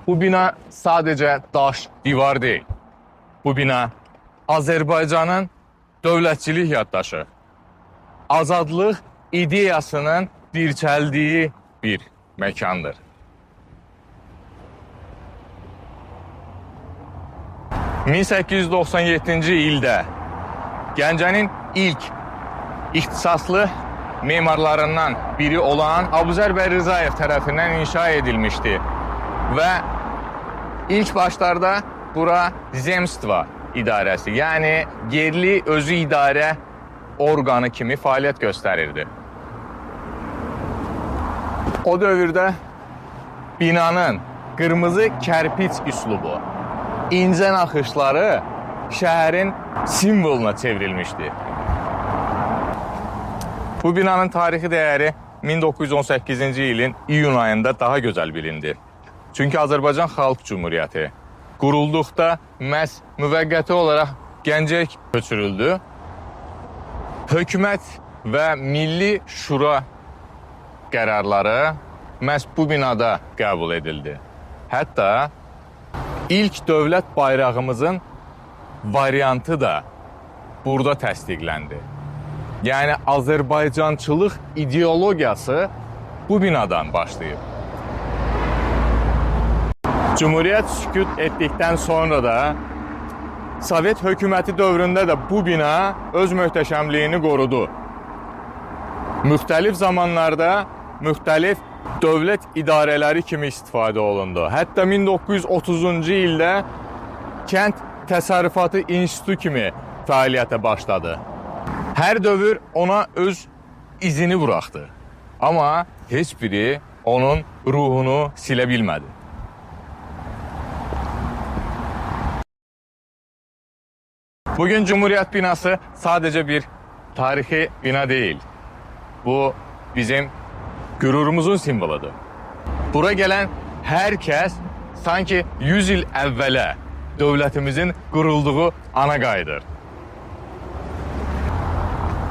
Bu bina sadece daş, divar değil. Bu bina Azərbaycanın dövlətçilik yaddaşı, azadlıq ideyasının dirçəldiyi bir məkandır. ...1897-ci ildə Gəncənin ilk ixtisaslı memarlarından biri olan Abuzər bəy Rzayev tərəfindən inşa edilmişdi. Və ilk başlarda bura Zemstva idarəsi, yəni yerli özü idarə orqanı kimi fəaliyyət göstərirdi. O dövrdə binanın qırmızı kərpiç üslubu, incə naxışları şəhərin simvoluna çevrilmişdi. Bu binanın tarixi dəyəri 1918-ci ilin iyun ayında daha gözəl bilindi. Çünki Azərbaycan Xalq Cumhuriyyəti qurulduqda məhz müvəqqəti olaraq Gəncəyə köçürüldü. Hökumət və Milli Şura qərarları məhz bu binada qəbul edildi. Hətta ilk dövlət bayrağımızın variantı da burada təsdiqləndi. Yəni Azərbaycançılıq ideologiyası bu binadan başlayıb. Cumhuriyyət sükut etdikdən sonra da Sovet hökuməti dövründə də bu bina öz möhtəşəmliyini qorudu. Müxtəlif zamanlarda müxtəlif dövlət idarələri kimi istifadə olundu. Hətta 1930-cu ildə Kənd Təsərrüfatı İnstitutu kimi fəaliyyətə başladı. Hər dövr ona öz izini buraxdı. Amma heç biri onun ruhunu silə bilmədi. Bugün Cumhuriyet binası sadece bir tarihi bina değil. Bu bizim gururumuzun simvoludur. Bura gelen herkes sanki 100 il əvvələ dövlətimizin qurulduğu ana qayıdır.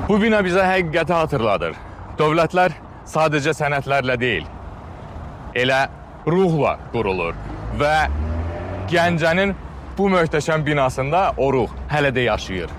Bu bina bizə həqiqəti hatırladır. Dövlətlər sadece sənədlərlə değil, elə ruhla qurulur və Gəncənin bu möhtəşəm binasında o ruh hələ də yaşayır.